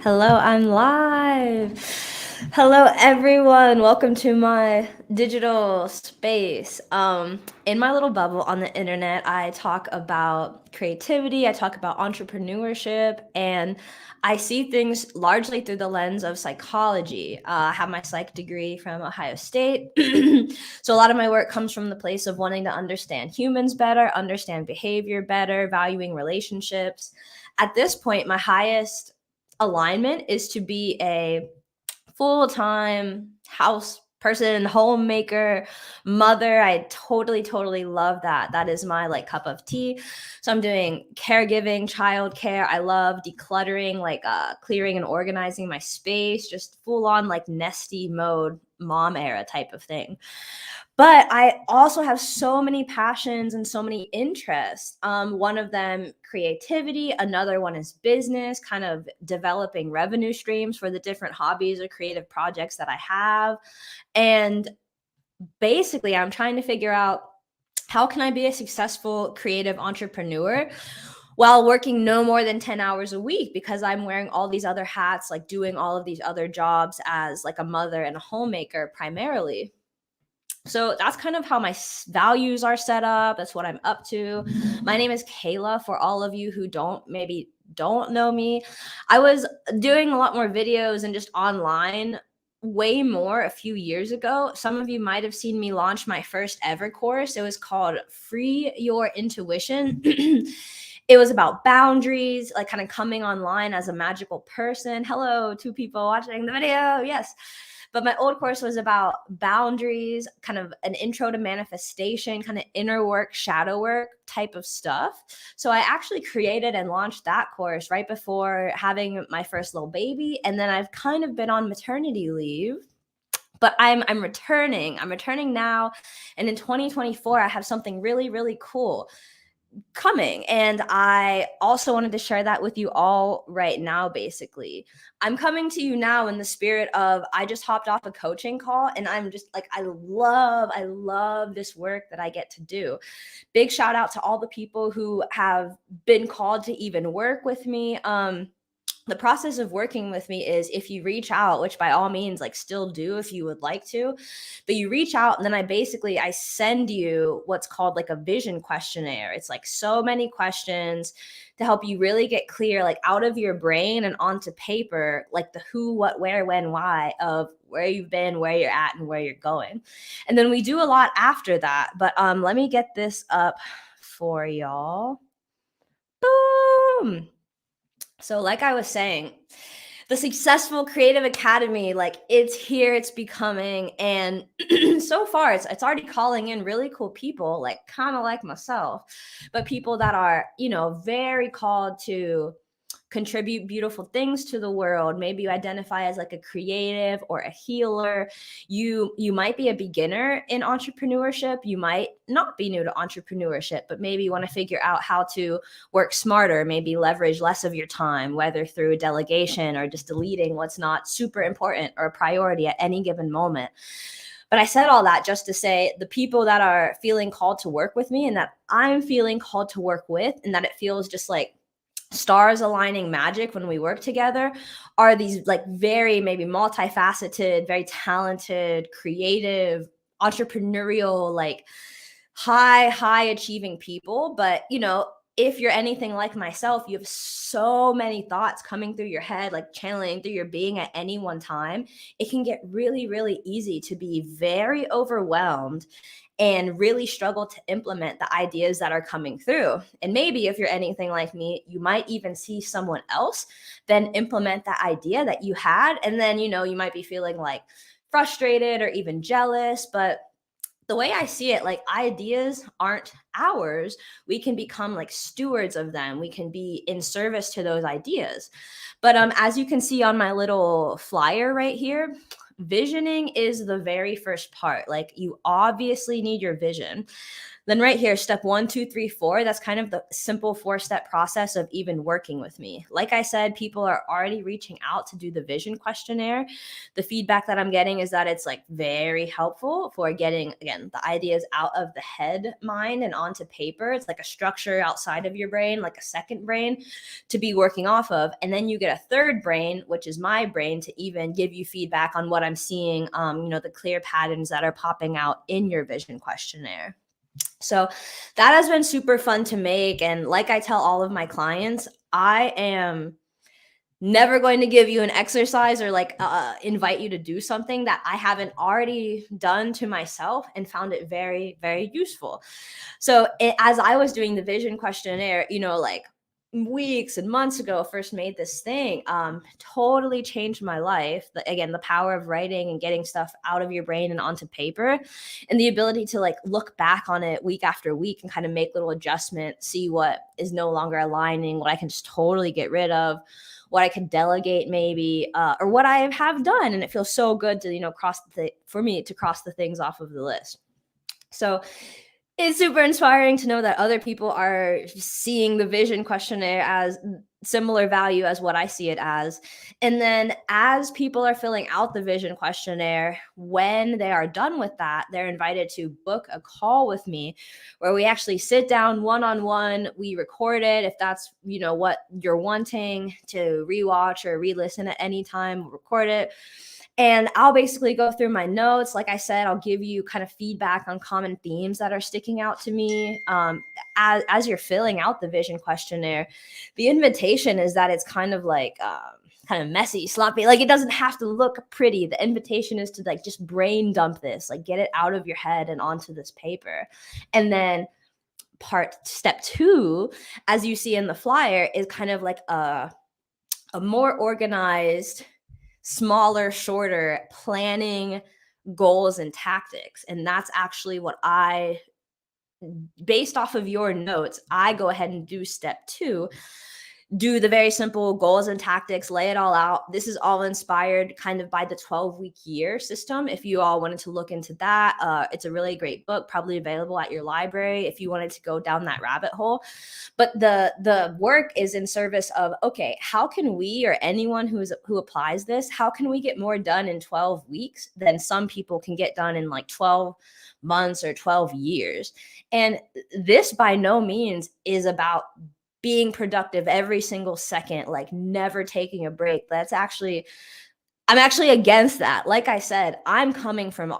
Hello, I'm live. Hello, everyone. Welcome to my digital space. In my little bubble on the internet, I talk about creativity, I talk about entrepreneurship, and I see things largely through the lens of psychology. I have my psych degree from Ohio State. So, a lot of my work comes from the place of wanting to understand humans better, understand behavior better, valuing relationships. At this point, my highest alignment is to be a full-time house person, homemaker, mother. I totally love that. That is my like cup of tea. So I'm doing caregiving, childcare. I love decluttering, like clearing and organizing my space, just full on like nesty mode, mom era type of thing. But I also have so many passions and so many interests. One of them, creativity. Another one is business, kind of developing revenue streams for the different hobbies or creative projects that I have. And basically, I'm trying to figure out how can I be a successful creative entrepreneur while working no more than 10 hours a week because I'm wearing all these other hats, like doing all of these other jobs as like a mother and a homemaker primarily. So that's kind of how my values are set up. That's what I'm up to. My name is Kayla for all of you who don't know me. I was doing a lot more videos and just online way more a few years ago. Some of you might have seen me launch my first ever course. It was called Free Your Intuition. It was about boundaries, like kind of coming online as a magical person. Hello, two people watching the video. Yes. But my old course was about boundaries, kind of an intro to manifestation, kind of inner work, shadow work type of stuff. So I actually created and launched that course right before having my first little baby. And then I've kind of been on maternity leave. But I'm returning. I'm returning now. And in 2024, I have something really cool coming. And I also wanted to share that with you all right now, basically. I'm coming to you now in the spirit of I just hopped off a coaching call and I'm just like, I love this work that I get to do. Big shout out to all the people who have been called to even work with me. The process of working with me is if you reach out, which by all means like still do if you would like to, but you reach out and then I send you what's called like a vision questionnaire. It's like so many questions to help you really get clear, like out of your brain and onto paper, like the who, what, where, when, why of where you've been, where you're at, and where you're going. And then we do a lot after that. But let me get this up for y'all. Boom. So, like I was saying, the Successful Creative Academy, like it's here, it's becoming, and so far it's already calling in really cool people, like kind of like myself, but people that are, very called to contribute beautiful things to the world. Maybe you identify as like a creative or a healer. You might be a beginner in entrepreneurship. You might not be new to entrepreneurship, but maybe you want to figure out how to work smarter, maybe leverage less of your time, whether through delegation or just deleting what's not super important or a priority at any given moment. But I said all that just to say the people that are feeling called to work with me and that I'm feeling called to work with, and that it feels just like stars aligning magic when we work together, are these like very maybe multifaceted, very talented, creative, entrepreneurial, like high achieving people. But if you're anything like myself, you have so many thoughts coming through your head, like channeling through your being at any one time. It can get really easy to be very overwhelmed and really struggle to implement the ideas that are coming through. And maybe if you're anything like me, you might even see someone else then implement that idea that you had. And then, you might be feeling like frustrated or even jealous. But the way I see it, like ideas aren't ours. We can become like stewards of them. We can be in service to those ideas. But as you can see on my little flyer right here, visioning is the very first part. Like you obviously need your vision. Then right here, step 1, 2, 3, 4, that's kind of the simple 4-step process of even working with me. Like I said, people are already reaching out to do the vision questionnaire. The feedback that I'm getting is that it's like very helpful for getting, again, the ideas out of the head mind and onto paper. It's like a structure outside of your brain, like a second brain to be working off of. And then you get a third brain, which is my brain, to even give you feedback on what I'm seeing, the clear patterns that are popping out in your vision questionnaire. So that has been super fun to make. And like I tell all of my clients, I am never going to give you an exercise or like invite you to do something that I haven't already done to myself and found it very, very useful. So as I was doing the vision questionnaire, like weeks and months ago, first made this thing, totally changed my life. Again, the power of writing and getting stuff out of your brain and onto paper, and the ability to like look back on it week after week and kind of make little adjustments, see what is no longer aligning, what I can just totally get rid of, what I can delegate maybe, or what I have done. And it feels so good to, for me to cross the things off of the list. So it's super inspiring to know that other people are seeing the vision questionnaire as similar value as what I see it as. And then as people are filling out the vision questionnaire, when they are done with that, they're invited to book a call with me where we actually sit down one-on-one. We record it if that's, what you're wanting to rewatch or re-listen at any time, we'll record it. And I'll basically go through my notes. Like I said, I'll give you kind of feedback on common themes that are sticking out to me. As you're filling out the vision questionnaire, the invitation is that it's kind of like kind of messy, sloppy. Like it doesn't have to look pretty. The invitation is to like just brain dump this, like get it out of your head and onto this paper. And then step 2, as you see in the flyer, is kind of like a more organized, smaller, shorter planning goals and tactics. And that's actually what based off of your notes, I go ahead and do step 2, do the very simple goals and tactics, lay it all out. This is all inspired kind of by the 12-week year system. If you all wanted to look into that, it's a really great book, probably available at your library if you wanted to go down that rabbit hole. But the work is in service of, okay, how can we, or anyone who applies this, how can we get more done in 12 weeks than some people can get done in like 12 months or 12 years? And this by no means is about being productive every single second, like never taking a break. I'm actually against that. Like I said, I'm coming from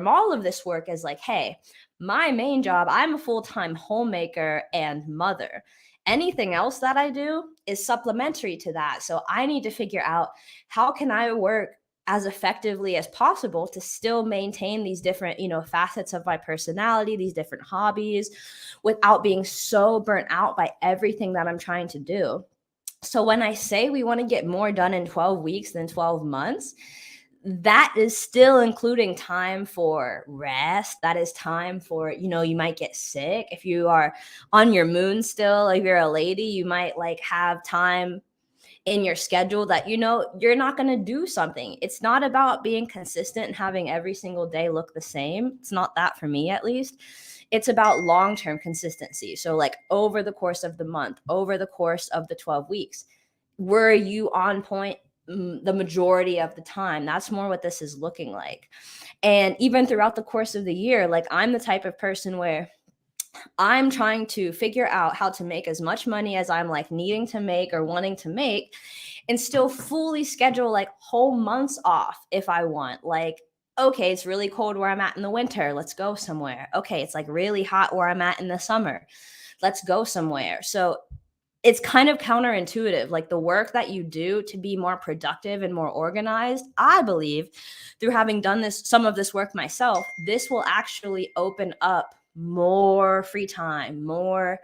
all of this work as like, hey, my main job, I'm a full-time homemaker and mother. Anything else that I do is supplementary to that. So I need to figure out, how can I work as effectively as possible to still maintain these different, facets of my personality, these different hobbies, without being so burnt out by everything that I'm trying to do. So when I say we want to get more done in 12 weeks than 12 months, that is still including time for rest. That is time for, you might get sick. If you are on your moon still, if you're a lady, you might like have time in your schedule that you're not going to do something. It's not about being consistent and having every single day look the same. It's not that, for me at least. It's about long-term consistency. So like over the course of the month, over the course of the 12 weeks, were you on point the majority of the time? That's more what this is looking like. And even throughout the course of the year, like I'm the type of person where I'm trying to figure out how to make as much money as I'm like needing to make or wanting to make, and still fully schedule like whole months off if I want. Like, okay, it's really cold where I'm at in the winter. Let's go somewhere. Okay, it's like really hot where I'm at in the summer. Let's go somewhere. So it's kind of counterintuitive. Like the work that you do to be more productive and more organized, I believe through having done some of this work myself, this will actually open up more free time, more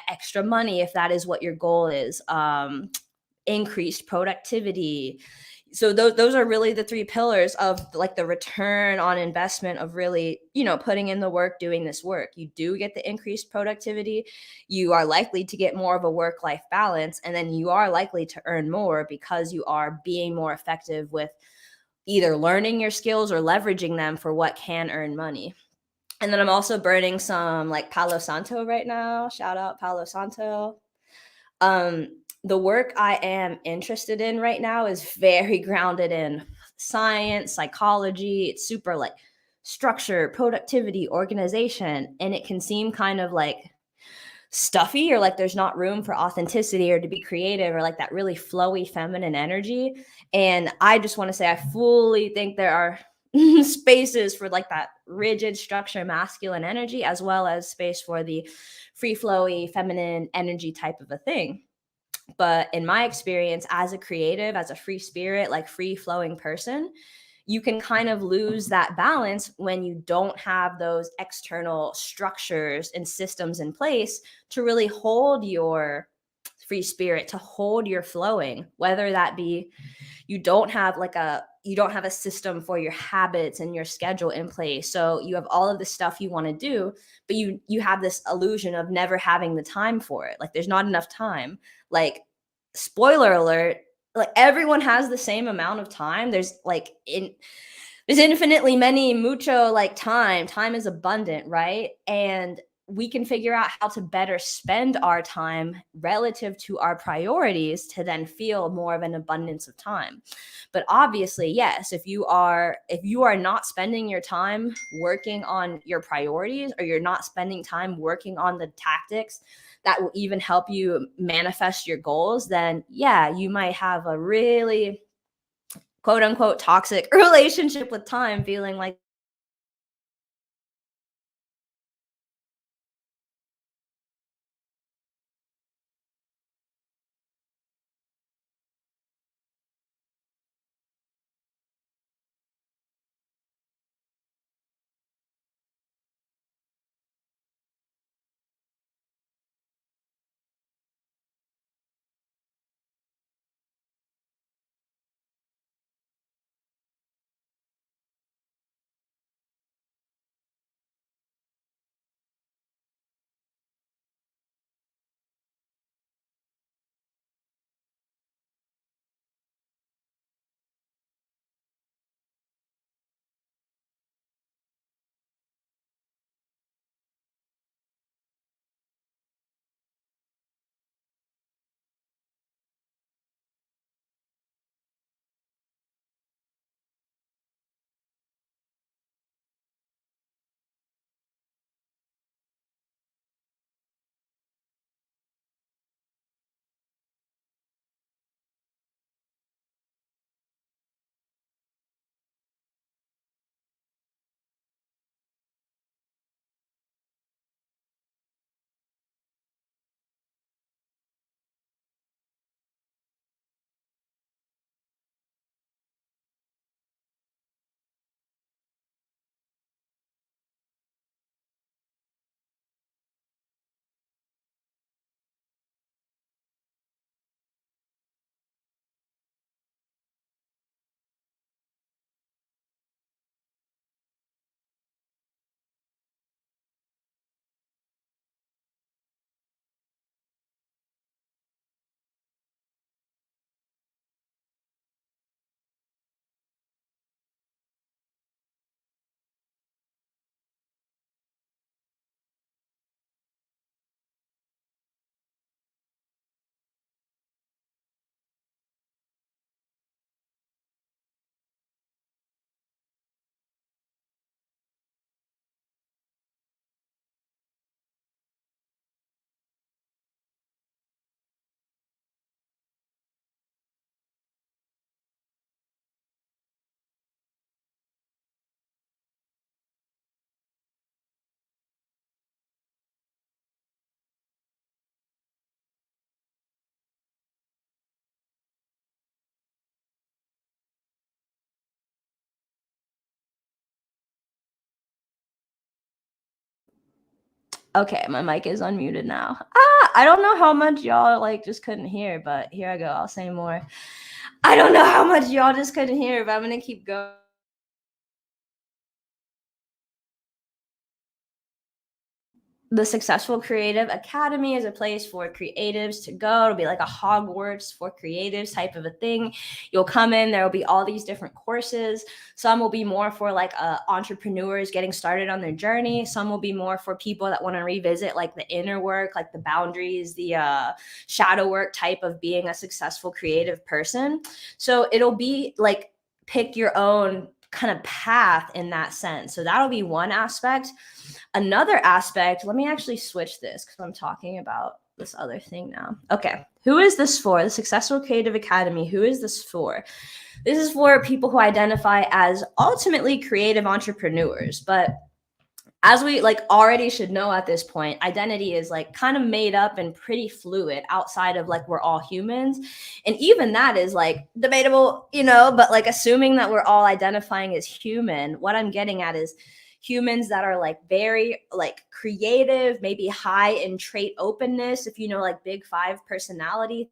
extra money, if that is what your goal is, increased productivity. So those are really the 3 pillars of like the return on investment of really, putting in the work, doing this work. You do get the increased productivity. You are likely to get more of a work-life balance, and then you are likely to earn more because you are being more effective with either learning your skills or leveraging them for what can earn money. And then I'm also burning some like Palo Santo right now. Shout out Palo Santo. The work I am interested in right now is very grounded in science, psychology. It's super like structure, productivity, organization, and it can seem kind of like stuffy or like there's not room for authenticity or to be creative or like that really flowy feminine energy. And I just want to say I fully think there are spaces for like that rigid structure masculine energy as well as space for the free flowy feminine energy type of a thing. But in my experience as a creative, as a free spirit, like free flowing person, you can kind of lose that balance when you don't have those external structures and systems in place to really hold your free spirit, to hold your flowing, whether that be you don't have a system for your habits and your schedule in place, so you have all of the stuff you want to do, but you have this illusion of never having the time for it, like there's not enough time. Like, spoiler alert, like everyone has the same amount of time. There's infinitely many mucho like time is abundant, right? And we can figure out how to better spend our time relative to our priorities to then feel more of an abundance of time. But obviously, yes, if you are not spending your time working on your priorities, or you're not spending time working on the tactics that will even help you manifest your goals, then yeah, you might have a really quote unquote toxic relationship with time, feeling like, okay, my mic is unmuted now. I don't know how much y'all like just couldn't hear, but here I go. I'll say more. I don't know how much y'all just couldn't hear, but I'm gonna keep going. the Successful Creative Academy is a place for creatives to go. It'll be like a Hogwarts for creatives type of a thing. You'll come in, there will be all these different courses. Some will be more for like entrepreneurs getting started on their journey. Some will be more for people that want to revisit like the inner work, like the boundaries, the shadow work type of being a successful creative person. So it'll be like pick your own kind of path in that sense. So that'll be one aspect. Another aspect, let me actually switch this because I'm talking about this other thing now. Okay. Who is this for? The Successful Creative Academy. Who is this for? This is for people who identify as ultimately creative entrepreneurs. But as we like already should know at this point, identity is like kind of made up and pretty fluid outside of like we're all humans. And even that is like debatable, but like assuming that we're all identifying as human, what I'm getting at is humans that are like very like creative, maybe high in trait openness, if you know like big five personality.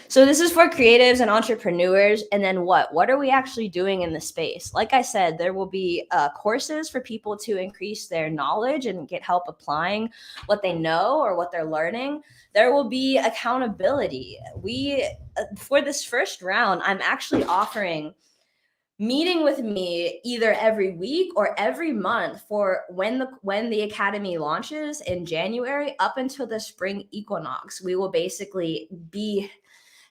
So this is for creatives and entrepreneurs. And then what? What are we actually doing in the space? Like I said, there will be courses for people to increase their knowledge and get help applying what they know or what they're learning. There will be accountability. We for this first round, I'm actually offering meeting with me either every week or every month for when the academy launches in January up until the spring equinox. We will basically be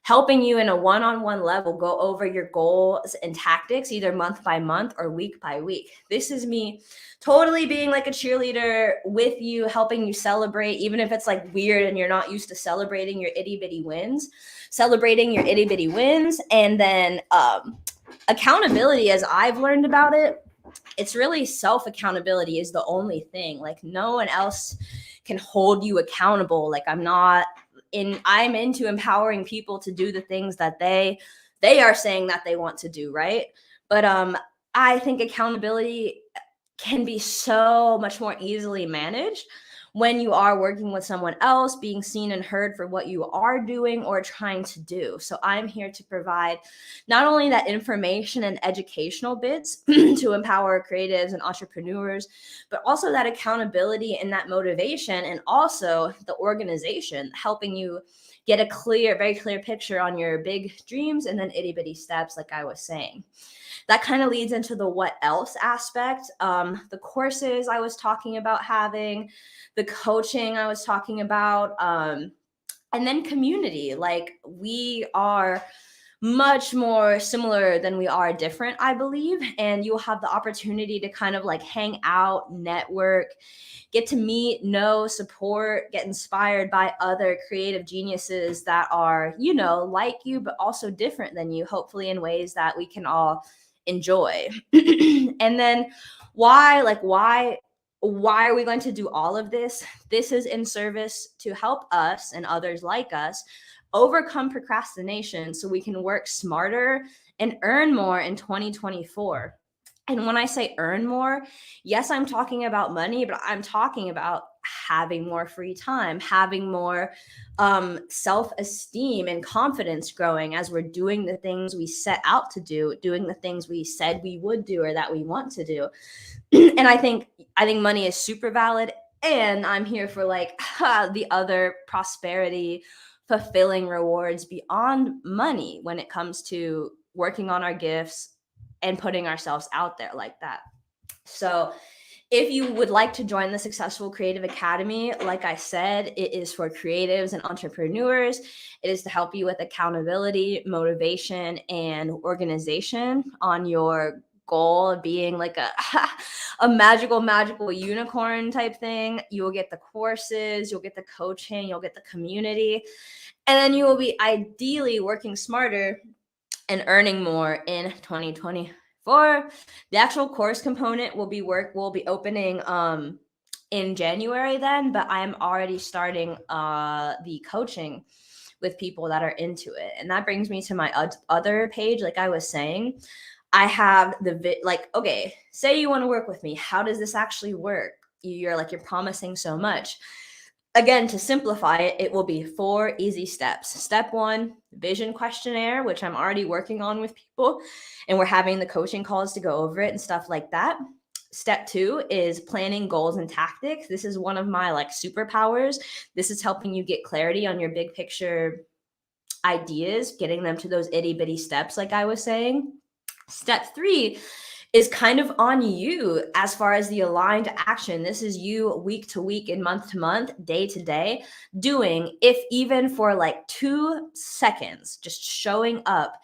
helping you in a one-on-one level go over your goals and tactics either month by month or week by week. This is me totally being like a cheerleader with you, helping you celebrate, even if it's like weird and you're not used to celebrating your itty bitty wins, celebrating your itty bitty wins. And then accountability, as I've learned about it, it's really self accountability is the only thing. Like no one else can hold you accountable. Like I'm into empowering people to do the things that they are saying that they want to do, right? But I think accountability can be so much more easily managed when you are working with someone else, being seen and heard for what you are doing or trying to do. So I'm here to provide not only that information and educational bits to empower creatives and entrepreneurs, but also that accountability and that motivation, and also the organization helping you get a very clear picture on your big dreams and then itty bitty steps, like I was saying. That kind of leads into the what else aspect. The courses I was talking about having, the coaching I was talking about, and then community. Like we are much more similar than we are different, I believe. And you'll have the opportunity to kind of like hang out, network, get to meet, know, support, get inspired by other creative geniuses that are, like you, but also different than you, hopefully in ways that we can all enjoy. And then why are we going to do all of this? This is in service to help us and others like us overcome procrastination so we can work smarter and earn more in 2024. And when I say earn more, yes, I'm talking about money, but I'm talking about having more free time, having more self-esteem and confidence growing as we're doing the things we set out to do, doing the things we said we would do or that we want to do. And I think money is super valid. And I'm here for like the other prosperity, fulfilling rewards beyond money when it comes to working on our gifts and putting ourselves out there like that. So if you would like to join the Successful Creative Academy, like I said, it is for creatives and entrepreneurs. It is to help you with accountability, motivation, and organization on your goal of being like a magical unicorn type thing. You will get the courses, you'll get the coaching, you'll get the community, and then you will be ideally working smarter and earning more in 2024. The actual course component will be opening in January then, but I am already starting the coaching with people that are into it. And that brings me to my other page, like I was saying. I have like, okay, say you want to work with me. How does this actually work? You're promising so much. Again, to simplify it, it will be 4 easy steps. Step 1, vision questionnaire, which I'm already working on with people, and we're having the coaching calls to go over it and stuff like that. Step 2 is planning goals and tactics. This is one of my like superpowers. This is helping you get clarity on your big picture ideas, getting them to those itty bitty steps, like I was saying. Step 3 is kind of on you as far as the aligned action. This is you week to week and month to month, day to day, doing, if even for like 2 seconds, just showing up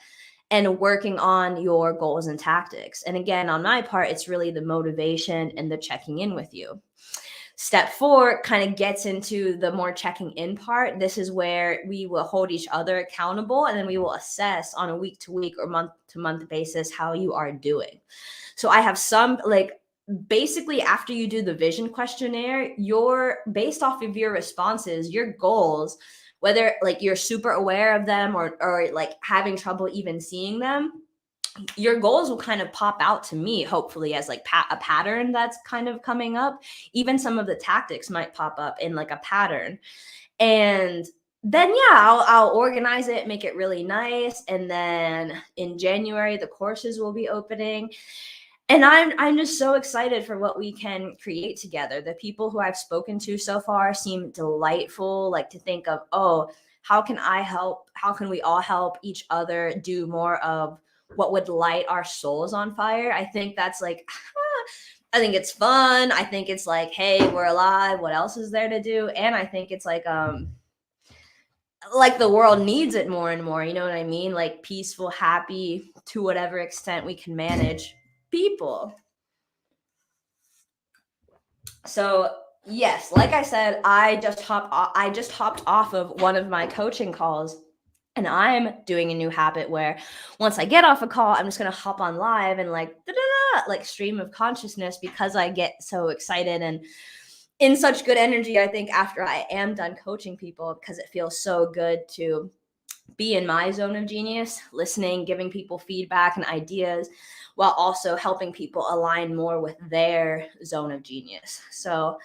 and working on your goals and tactics. And again, on my part, it's really the motivation and the checking in with you. Step 4 kind of gets into the more checking in part. This is where we will hold each other accountable, and then we will assess on a week to week or month to month basis how you are doing. So I have some like, basically after you do the vision questionnaire, you're based off of your responses, your goals, whether like you're super aware of them or like having trouble even seeing them, your goals will kind of pop out to me, hopefully, as like a pattern that's kind of coming up. Even some of the tactics might pop up in like a pattern. And then, yeah, I'll organize it, make it really nice. And then in January, the courses will be opening. And I'm just so excited for what we can create together. The people who I've spoken to so far seem delightful, like to think of, oh, how can I help? How can we all help each other do more of what would light our souls on fire? I think that's like, I think it's fun. I think it's like, hey, we're alive. What else is there to do? And I think it's like the world needs it more and more. You know what I mean? Like peaceful, happy, to whatever extent we can manage people. So yes, like I said, I just hopped off of one of my coaching calls, and I'm doing a new habit where once I get off a call, I'm just gonna hop on live and like like stream of consciousness, because I get so excited and in such good energy. I think after I am done coaching people, because it feels so good to be in my zone of genius, listening, giving people feedback and ideas, while also helping people align more with their zone of genius. So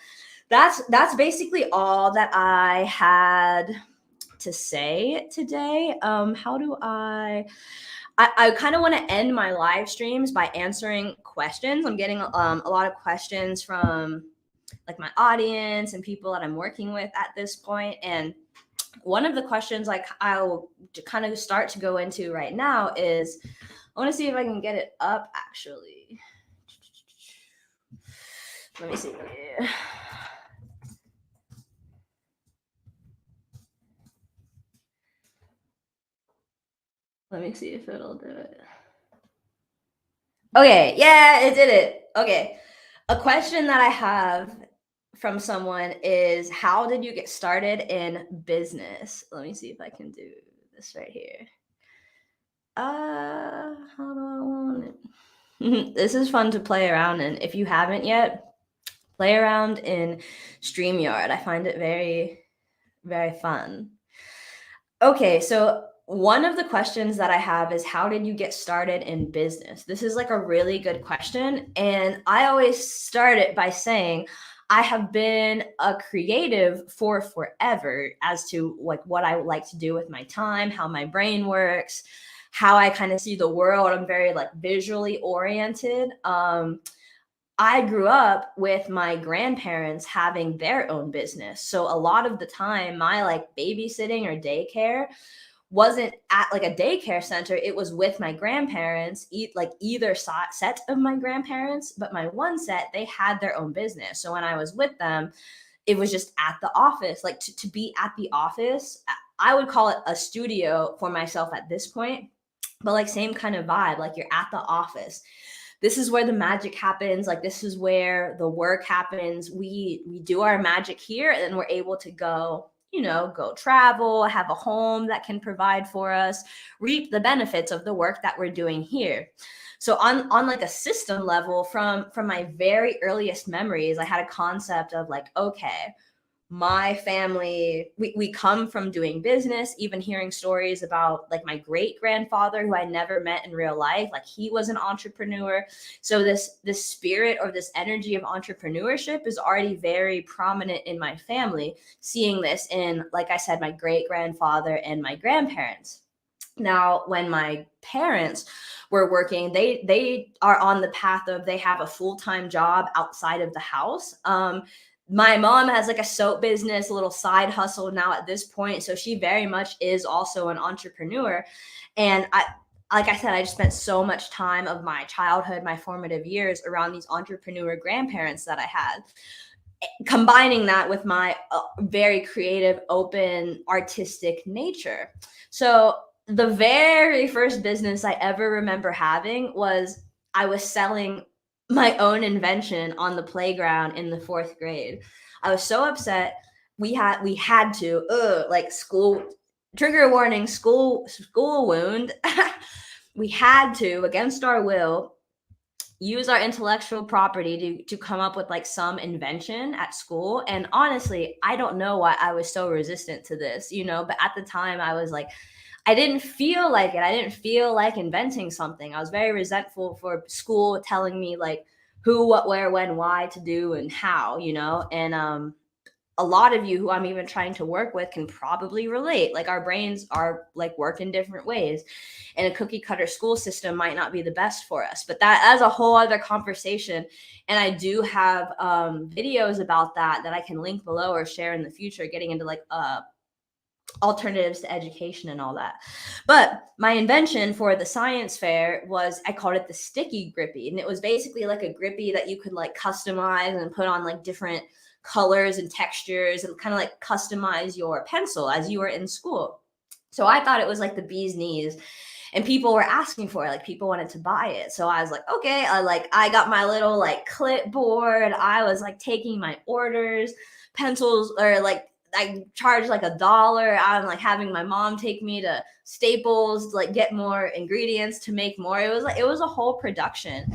that's basically all that I had to say today. How do I kind of want to end my live streams by answering questions. I'm getting a lot of questions from like my audience and people that I'm working with at this point. And one of the questions like I'll kind of start to go into right now is, I want to see if I can get it up actually. Let me see. Let me see if it'll do it. Okay, yeah, it did it. Okay. A question that I have from someone is, how did you get started in business? Let me see if I can do this right here. How do I want it? This is fun to play around in. If you haven't yet, play around in StreamYard. I find it very, very fun. Okay, so one of the questions that I have is, how did you get started in business? This is like a really good question. And I always start it by saying, I have been a creative for forever as to like what I like to do with my time, how my brain works, how I kind of see the world. I'm very like visually oriented. I grew up with my grandparents having their own business. So a lot of the time, my like babysitting or daycare wasn't at like a daycare center. It was with my grandparents, like either set of my grandparents, but my one set, they had their own business. So when I was with them, it was just at the office. Like to be at the office, I would call it a studio for myself at this point, but like same kind of vibe. Like you're at the office. This is where the magic happens. Like this is where the work happens. We do our magic here, and then we're able to go, go travel, have a home that can provide for us, reap the benefits of the work that we're doing here. So on like a system level, from my very earliest memories, I had a concept of like, okay, my family, we come from doing business, even hearing stories about like my great grandfather who I never met in real life, like he was an entrepreneur. So this spirit or this energy of entrepreneurship is already very prominent in my family, seeing this in, like I said, my great grandfather and my grandparents. Now, when my parents were working, they are on the path of, they have a full-time job outside of the house. My mom has like a soap business, a little side hustle now at this point, so she very much is also an entrepreneur. And like I said, I just spent so much time of my childhood, my formative years around these entrepreneur grandparents that I had, combining that with my very creative, open, artistic nature. So the very first business I ever remember having was, I was selling my own invention on the playground in the 4th grade. I was so upset. We had to, like, school, trigger warning, school wound. We had to, against our will, use our intellectual property to come up with like some invention at school. And honestly, I don't know why I was so resistant to this, but at the time I was like, I didn't feel like it. I didn't feel like inventing something. I was very resentful for school telling me like who, what, where, when, why to do and how, and a lot of you who I'm even trying to work with can probably relate. Like, our brains are like work in different ways, and a cookie cutter school system might not be the best for us. But that's a whole other conversation. And I do have videos about that I can link below or share in the future, getting into like alternatives to education and all that. But my invention for the science fair was, I called it the sticky grippy. And it was basically like a grippy that you could like customize and put on like different colors and textures and kind of like customize your pencil as you were in school. So I thought it was like the bee's knees, and people were asking for it. Like, people wanted to buy it. So I was like, okay, I got my little like clipboard. I was like taking my orders, pencils, or like I charged like $1. I'm like having my mom take me to Staples to like get more ingredients to make more. It was a whole production.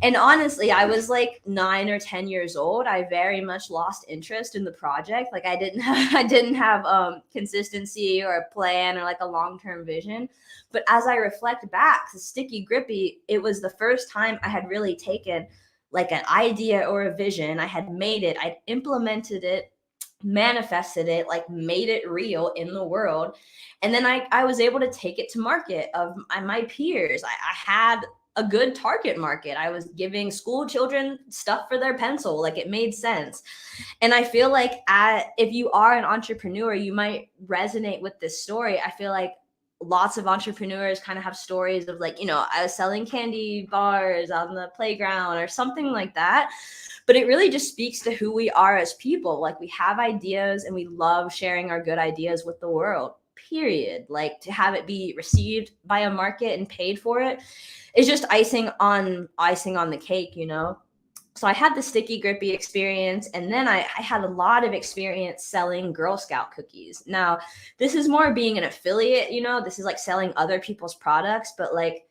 And honestly, I was like 9 or 10 years old. I very much lost interest in the project. Like, I didn't have consistency or a plan or like a long-term vision. But as I reflect back, the sticky grippy, it was the first time I had really taken like an idea or a vision. I had made it, I'd implemented it, manifested it, like made it real in the world. And then I was able to take it to market of my peers. I had a good target market. I was giving school children stuff for their pencil. Like, it made sense. And I feel like if you are an entrepreneur, you might resonate with this story. I feel like lots of entrepreneurs kind of have stories of like, I was selling candy bars on the playground or something like that. But it really just speaks to who we are as people. Like, we have ideas and we love sharing our good ideas with the world, period. Like, to have it be received by a market and paid for it is just icing on the cake, So I had the sticky grippy experience, and then I had a lot of experience selling Girl Scout cookies. Now, this is more being an affiliate, this is like selling other people's products, but like,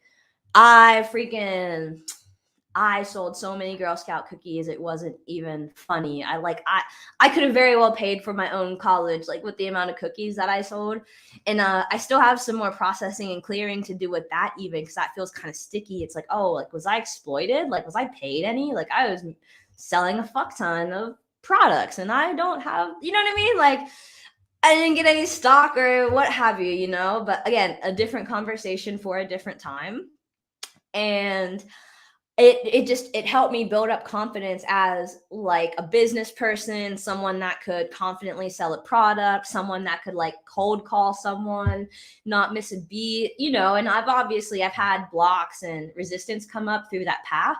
I sold so many Girl Scout cookies, it wasn't even funny. I could have very well paid for my own college, like with the amount of cookies that I sold. And I still have some more processing and clearing to do with that, even because that feels kind of sticky. It's like, oh, like, was I exploited? Like, was I paid any? Like, I was selling a fuck ton of products and I don't have, you know what I mean? Like, I didn't get any stock or what have you, But again, a different conversation for a different time. And it helped me build up confidence as like a business person, someone that could confidently sell a product, someone that could like cold call someone, not miss a beat, and I've had blocks and resistance come up through that path.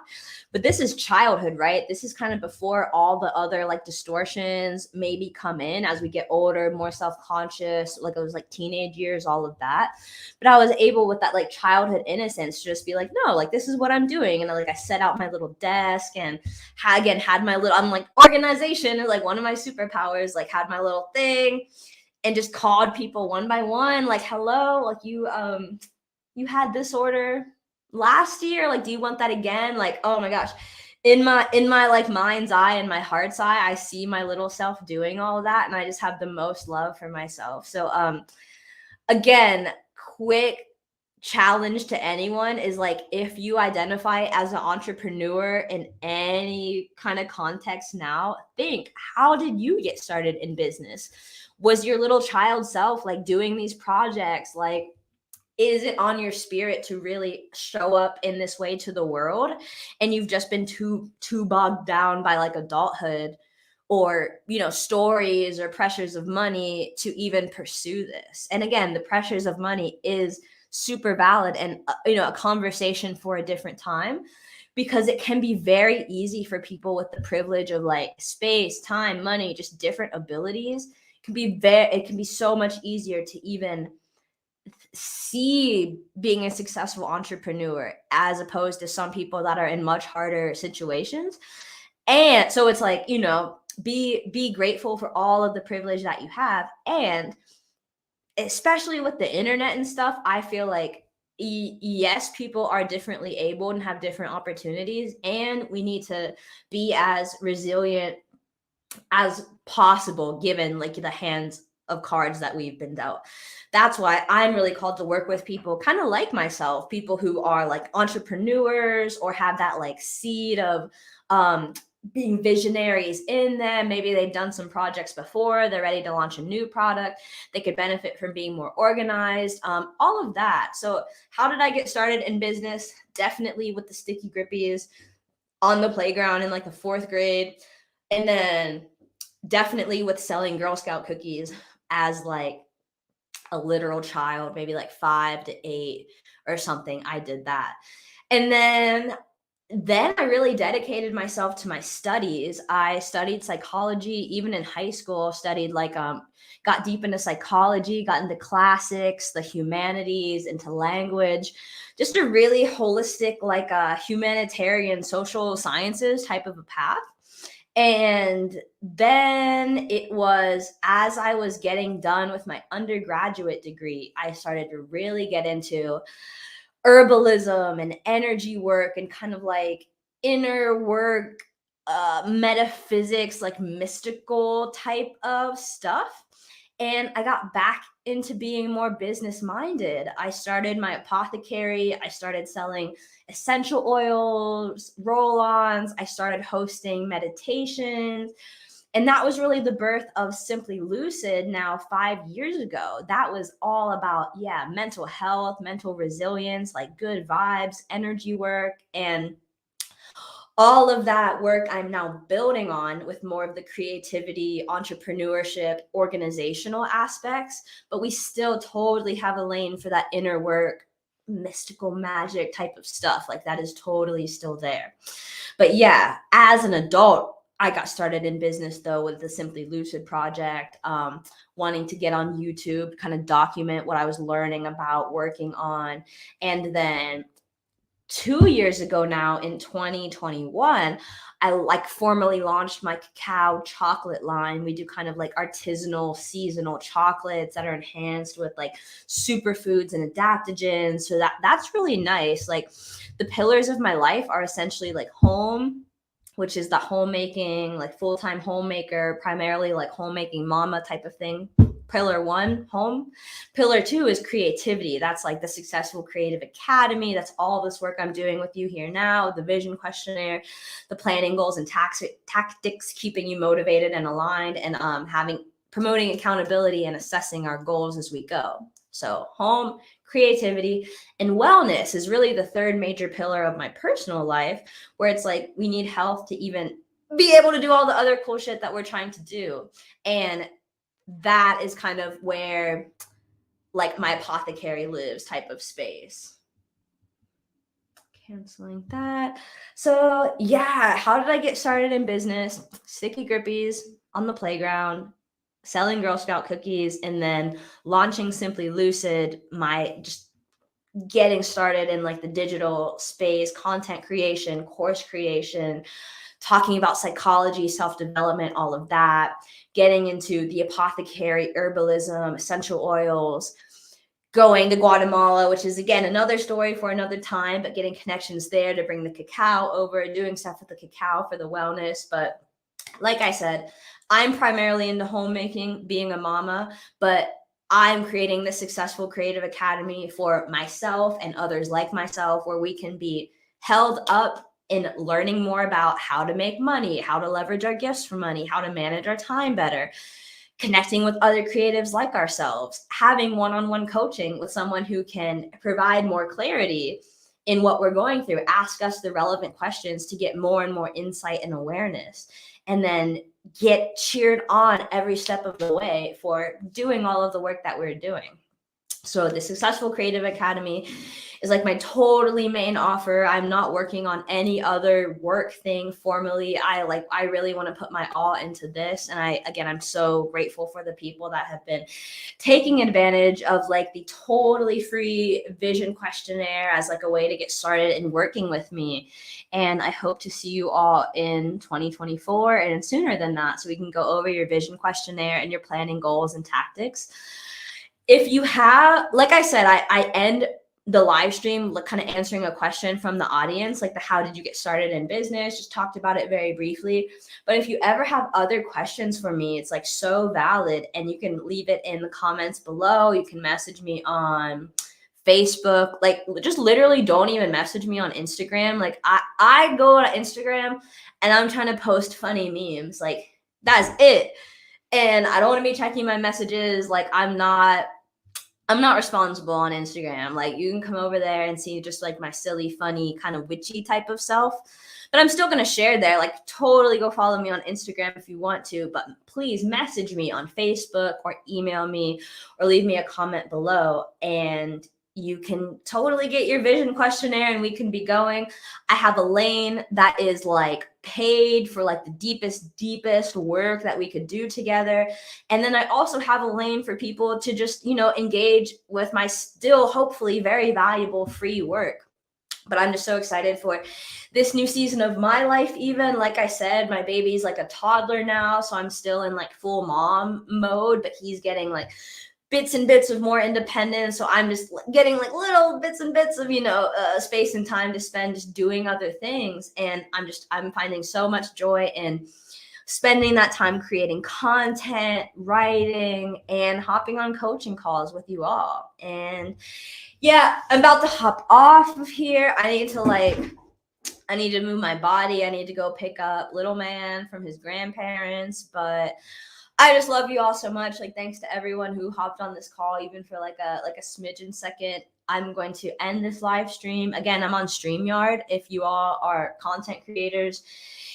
But this is childhood, right? This is kind of before all the other like distortions maybe come in as we get older, more self-conscious, like it was like teenage years, all of that. But I was able, with that like childhood innocence, to just be like, no, like, this is what I'm doing. And I set out my little desk and had my little, I'm like, organization is like one of my superpowers, like had my little thing and just called people one by one, like, hello, like, you had this order last year, like, do you want that again? Like, oh my gosh. in my like mind's eye and my heart's eye, I see my little self doing all of that, and I just have the most love for myself. So again, quick challenge to anyone is like, if you identify as an entrepreneur in any kind of context now, think, how did you get started in business? Was your little child self like doing these projects? Like, is it on your spirit to really show up in this way to the world, and you've just been too bogged down by like adulthood, or stories or pressures of money to even pursue this? And again, the pressures of money is super valid, and a conversation for a different time, because it can be very easy for people with the privilege of like space, time, money, just different abilities. It can be so much easier to even see being a successful entrepreneur, as opposed to some people that are in much harder situations. And so it's like, be grateful for all of the privilege that you have. And especially with the internet and stuff, I feel like, yes, people are differently able and have different opportunities, and we need to be as resilient as possible given like the hands of cards that we've been dealt. That's why I'm really called to work with people kind of like myself, people who are like entrepreneurs or have that like seed of um being visionaries in them. Maybe they've done some projects before, they're ready to launch a new product, they could benefit from being more organized, all of that. So how did I get started in business? Definitely with the sticky grippies on the playground in like the fourth grade. And then definitely with selling Girl Scout cookies as like a literal child, maybe like 5 to 8 or something. I did that. And then I really dedicated myself to my studies. I studied psychology even in high school, studied like got deep into psychology, got into classics, the humanities, into language, just a really holistic like humanitarian social sciences type of a path. And then it was as I was getting done with my undergraduate degree, I started to really get into herbalism and energy work and kind of like inner work, metaphysics, like mystical type of stuff. And I got back into being more business minded. I started my apothecary. I started selling essential oils, roll ons. I started hosting meditations. And that was really the birth of Simply Lucid now 5 years ago. That was all about, yeah, mental health, mental resilience, like good vibes, energy work. And all of that work I'm now building on with more of the creativity, entrepreneurship, organizational aspects. But we still totally have a lane for that inner work, mystical magic type of stuff. Like that is totally still there. But yeah, as an adult, I got started in business though with the Simply Lucid project, wanting to get on YouTube, kind of document what I was learning about working on. And then 2 years ago now in 2021, I like formally launched my cacao chocolate line. We do kind of like artisanal seasonal chocolates that are enhanced with like superfoods and adaptogens. So that's really nice. Like the pillars of my life are essentially like home, which is the homemaking, like full-time homemaker, primarily like homemaking mama type of thing. Pillar one, home. Pillar two is creativity. That's like the Successful Creative Academy. That's all this work I'm doing with you here now, the vision questionnaire, the planning goals and tactics, keeping you motivated and aligned, and promoting accountability and assessing our goals as we go. So home, creativity, and wellness is really the third major pillar of my personal life, where it's like we need health to even be able to do all the other cool shit that we're trying to do. And that is kind of where like my apothecary lives type of space. Canceling that. So yeah, how did I get started in business? Sticky grippies on the playground, selling Girl Scout cookies, and then launching Simply Lucid, my just getting started in like the digital space, content creation, course creation, talking about psychology, self-development, all of that, getting into the apothecary, herbalism, essential oils, going to Guatemala, which is again another story for another time, but getting connections there to bring the cacao over, doing stuff with the cacao for the wellness. But like I said, I'm primarily into homemaking, being a mama, but I'm creating the Successful Creative Academy for myself and others like myself, where we can be held up in learning more about how to make money, how to leverage our gifts for money, how to manage our time better, connecting with other creatives like ourselves, having one-on-one coaching with someone who can provide more clarity in what we're going through, ask us the relevant questions to get more and more insight and awareness, and then get cheered on every step of the way for doing all of the work that we're doing. So the Successful Creative Academy is like my totally main offer. I'm not working on any other work thing formally. I really want to put my all into this. And I'm so grateful for the people that have been taking advantage of like the totally free vision questionnaire as like a way to get started and working with me. And I hope to see you all in 2024 and sooner than that, so we can go over your vision questionnaire and your planning goals and tactics. If you have, like I said, I end the live stream kind of answering a question from the audience, like the how did you get started in business, just talked about it very briefly. But if you ever have other questions for me, it's like so valid, and you can leave it in the comments below. You can message me on Facebook, like just literally don't even message me on Instagram. Like I go to Instagram and I'm trying to post funny memes, like that's it. And I don't want to be checking my messages. Like I'm not responsible on Instagram. Like you can come over there and see just like my silly, funny, kind of witchy type of self. But I'm still going to share there. Like totally go follow me on Instagram if you want to. But please message me on Facebook or email me or leave me a comment below. And you can totally get your vision questionnaire and we can be going. I have a lane that is like paid for like the deepest work that we could do together. And then I also have a lane for people to just, engage with my still hopefully very valuable free work. But I'm just so excited for this new season of my life. Even like I said, my baby's like a toddler now, so I'm still in like full mom mode, but he's getting like bits and bits of more independence. So I'm just getting like little bits and bits of, space and time to spend just doing other things. And I'm finding so much joy in spending that time creating content, writing, and hopping on coaching calls with you all. And yeah, I'm about to hop off of here. I need to move my body. I need to go pick up little man from his grandparents, but I just love you all so much. Like, thanks to everyone who hopped on this call, even for like a smidgen second. I'm going to end this live stream. Again, I'm on StreamYard. If you all are content creators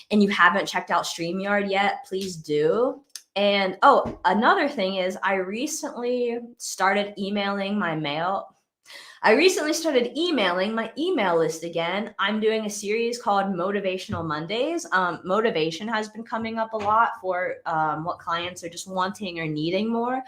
and you haven't checked out StreamYard yet, please do. And another thing is I recently started emailing my email list again. I'm doing a series called Motivational Mondays. Motivation has been coming up a lot for what clients are just wanting or needing more.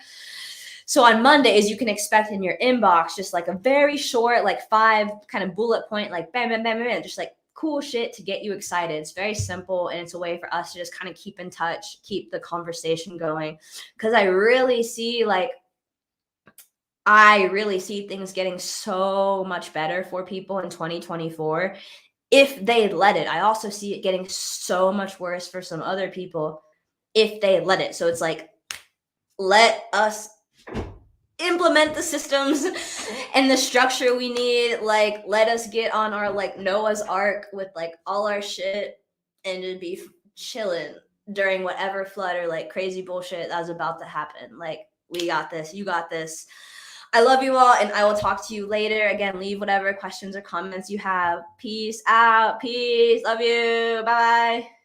So on Mondays, you can expect in your inbox just like a very short, like 5 kind of bullet point, like bam, bam, bam, bam, just like cool shit to get you excited. It's very simple, and it's a way for us to just kind of keep in touch, keep the conversation going. Because I really see things getting so much better for people in 2024 if they let it. I also see it getting so much worse for some other people if they let it. So it's like, let us implement the systems and the structure we need. Like, let us get on our like Noah's Ark with like all our shit and just be chilling during whatever flood or like crazy bullshit that's about to happen. Like, we got this. You got this. I love you all, and I will talk to you later. Again, leave whatever questions or comments you have. Peace out. Peace. Love you. Bye-bye.